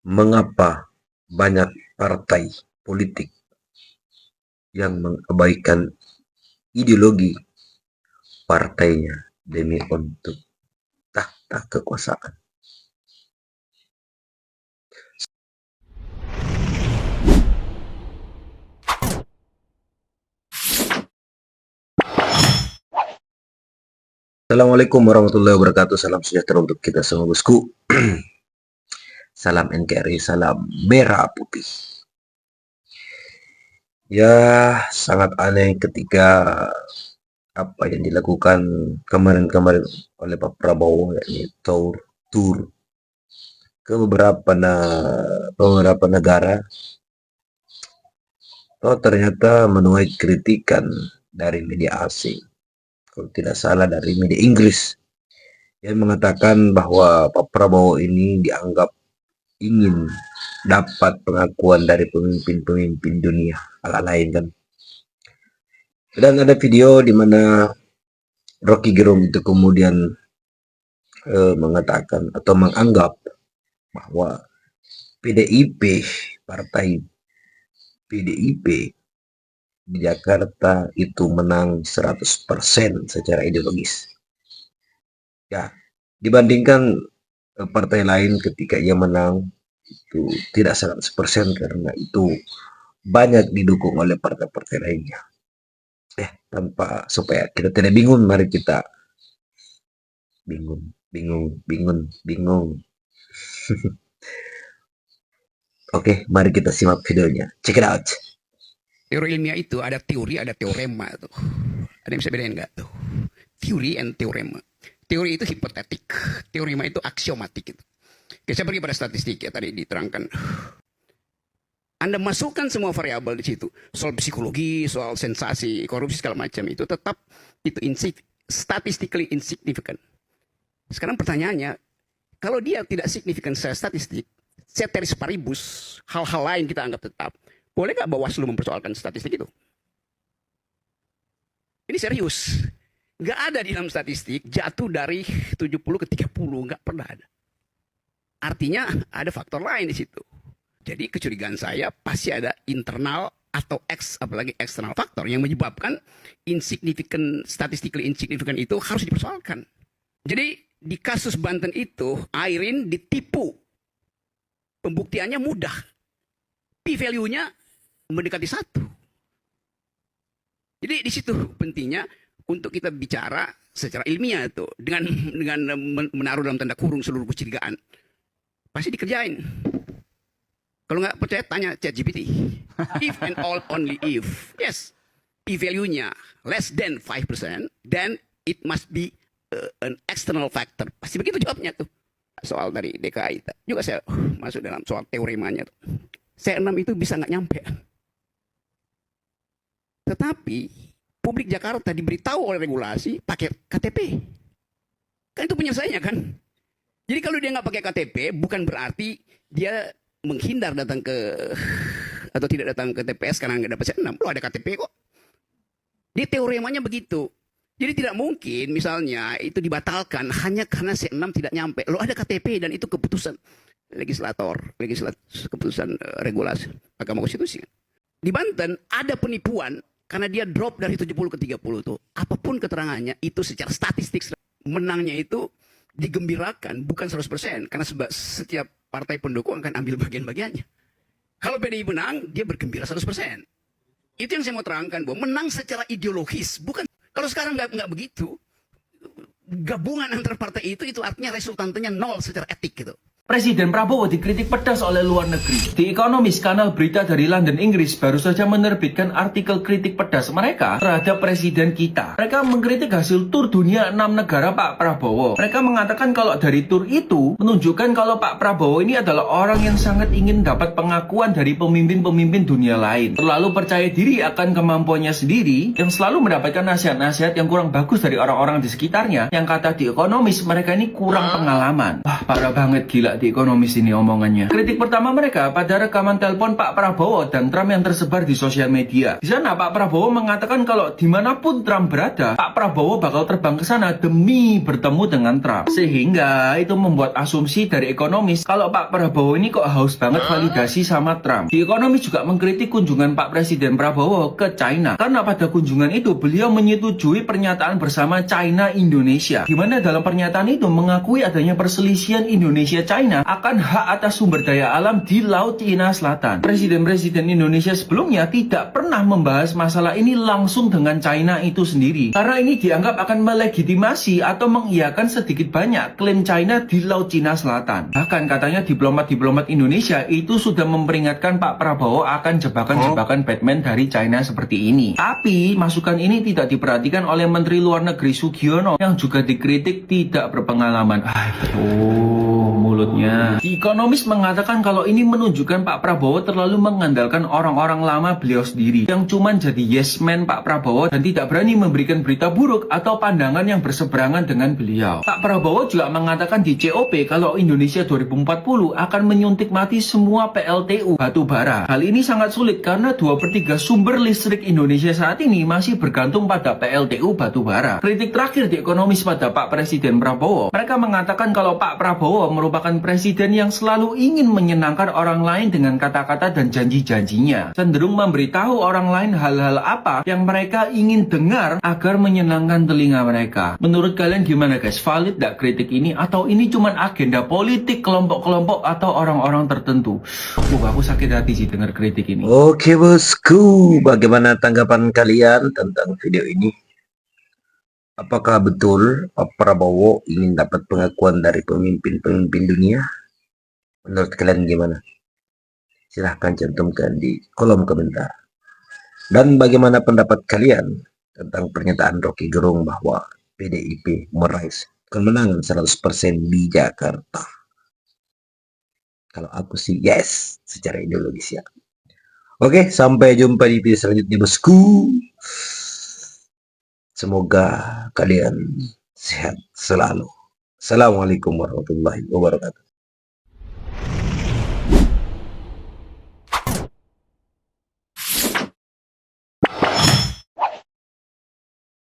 Mengapa banyak partai politik yang mengabaikan ideologi partainya demi untuk tahta kekuasaan? Assalamualaikum warahmatullahi wabarakatuh. Salam sejahtera untuk kita semua, bosku. Salam NKRI, salam merah putih. Ya, sangat aneh ketika apa yang dilakukan kemarin-kemarin oleh Pak Prabowo, yakni tur ke beberapa negara. Oh, ternyata menuai kritikan dari media asing, kalau tidak salah dari media Inggris, yang mengatakan bahwa Pak Prabowo ini dianggap ingin dapat pengakuan dari pemimpin-pemimpin dunia ala lain kan. Dan ada video di mana Rocky Gerung itu kemudian mengatakan atau menganggap bahwa PDIP, partai PDIP di Jakarta itu menang 100% secara ideologis. Ya, dibandingkan partai lain ketika ia menang itu tidak 100% karena itu banyak didukung oleh partai-partai lainnya. Tanpa supaya kita tidak bingung, mari kita bingung. Oke, mari kita simak videonya. Check it out. Teori ilmiah itu ada teori, ada teorema tuh. Ada yang bisa bedain nggak tuh? Teori and teorema. Teori itu hipotetik, teorema itu aksiomatik gitu. Oke, saya pergi pada statistik ya tadi diterangkan. Anda masukkan semua variabel di situ, soal psikologi, soal sensasi, korupsi segala macam itu tetap itu statistically insignificant. Sekarang pertanyaannya, kalau dia tidak signifikan secara statistik, ceteris paribus, hal-hal lain kita anggap tetap, boleh nggak Bawaslu mempersoalkan statistik itu? Ini serius. Nggak ada di dalam statistik jatuh dari 70 ke 30. Nggak pernah ada. Artinya ada faktor lain di situ. Jadi kecurigaan saya pasti ada internal atau apalagi eksternal faktor yang menyebabkan statistically insignificant itu harus dipersoalkan. Jadi di kasus Banten itu, Airin ditipu. Pembuktiannya mudah. P-value-nya mendekati 1. Jadi di situ pentingnya untuk kita bicara secara ilmiah itu dengan menaruh dalam tanda kurung seluruh kecurigaan. Pasti dikerjain. Kalau nggak percaya tanya ChatGPT. If and all only if. Yes. P-value-nya less than 5%, then it must be an external factor. Pasti begitu jawabnya tuh. Soal dari DKI juga saya masuk dalam soal teoremanya tuh. C6 itu bisa nggak nyampe. Tetapi publik Jakarta diberitahu oleh regulasi pakai KTP. Kan itu penyelesaiannya kan. Jadi kalau dia nggak pakai KTP, bukan berarti dia menghindar datang ke atau tidak datang ke TPS karena nggak dapat C6. Lo ada KTP kok. Dia teoremanya begitu. Jadi tidak mungkin misalnya itu dibatalkan hanya karena C6 tidak nyampe. Lo ada KTP dan itu keputusan keputusan regulasi Mahkamah Konstitusi. Di Banten ada penipuan karena dia drop dari 70 ke 30 tuh. Apapun keterangannya itu secara statistik menangnya itu digembirakan bukan 100% karena setiap partai pendukung akan ambil bagian-bagiannya. Kalau PDI menang, dia bergembira 100%. Itu yang saya mau terangkan, bahwa menang secara ideologis, bukan. Kalau sekarang nggak begitu, gabungan antar partai itu artinya resultantenya 0 secara etik gitu. Presiden Prabowo dikritik pedas oleh luar negeri. The Economist, kanal berita dari London, Inggris, baru saja menerbitkan artikel kritik pedas mereka terhadap presiden kita. Mereka mengkritik hasil tur dunia 6 negara Pak Prabowo. Mereka mengatakan kalau dari tur itu menunjukkan kalau Pak Prabowo ini adalah orang yang sangat ingin dapat pengakuan dari pemimpin-pemimpin dunia lain. Terlalu percaya diri akan kemampuannya sendiri, yang selalu mendapatkan nasihat-nasihat yang kurang bagus dari orang-orang di sekitarnya. Yang kata The Economist, mereka ini kurang pengalaman. Wah, parah banget, gila gila di Ekonomis ini omongannya. Kritik pertama mereka pada rekaman telepon Pak Prabowo dan Trump yang tersebar di sosial media. Di sana Pak Prabowo mengatakan kalau dimanapun Trump berada, Pak Prabowo bakal terbang ke sana demi bertemu dengan Trump. Sehingga itu membuat asumsi dari Ekonomis kalau Pak Prabowo ini kok haus banget validasi sama Trump. Di Ekonomis juga mengkritik kunjungan Pak Presiden Prabowo ke China. Karena pada kunjungan itu beliau menyetujui pernyataan bersama China Indonesia. Di mana dalam pernyataan itu mengakui adanya perselisihan Indonesia-China akan hak atas sumber daya alam di Laut Cina Selatan. Presiden-presiden Indonesia sebelumnya tidak pernah membahas masalah ini langsung dengan China itu sendiri. Karena ini dianggap akan melegitimasi atau mengiyakan sedikit banyak klaim China di Laut Cina Selatan. Bahkan katanya diplomat-diplomat Indonesia itu sudah memperingatkan Pak Prabowo akan jebakan-jebakan Batman dari China seperti ini. Tapi masukan ini tidak diperhatikan oleh Menteri Luar Negeri Sugiono yang juga dikritik tidak berpengalaman. Mulutnya. Di Ekonomis mengatakan kalau ini menunjukkan Pak Prabowo terlalu mengandalkan orang-orang lama beliau sendiri yang cuman jadi yes man Pak Prabowo dan tidak berani memberikan berita buruk atau pandangan yang berseberangan dengan beliau. Pak Prabowo juga mengatakan di COP kalau Indonesia 2040 akan menyuntik mati semua PLTU batubara. Hal ini sangat sulit karena 2/3 sumber listrik Indonesia saat ini masih bergantung pada PLTU batubara. Kritik terakhir di Ekonomis pada Pak Presiden Prabowo, mereka mengatakan kalau Pak Prabowo merupakan presiden yang selalu ingin menyenangkan orang lain dengan kata-kata dan janji-janjinya. Cenderung memberitahu orang lain hal-hal apa yang mereka ingin dengar agar menyenangkan telinga mereka. Menurut kalian gimana guys? Valid gak kritik ini? Atau ini cuma agenda politik kelompok-kelompok atau orang-orang tertentu? Aku sakit hati sih dengar kritik ini. Oke bosku, bagaimana tanggapan kalian tentang video ini? Apakah betul Pak Prabowo ingin dapat pengakuan dari pemimpin-pemimpin dunia? Menurut kalian gimana? Silahkan cantumkan di kolom komentar. Dan bagaimana pendapat kalian tentang pernyataan Rocky Gerung bahwa PDIP meraih kemenangan 100% di Jakarta? Kalau aku sih yes, secara ideologis ya. Oke, sampai jumpa di video selanjutnya bosku. Semoga kalian sehat selalu. Assalamualaikum warahmatullahi wabarakatuh.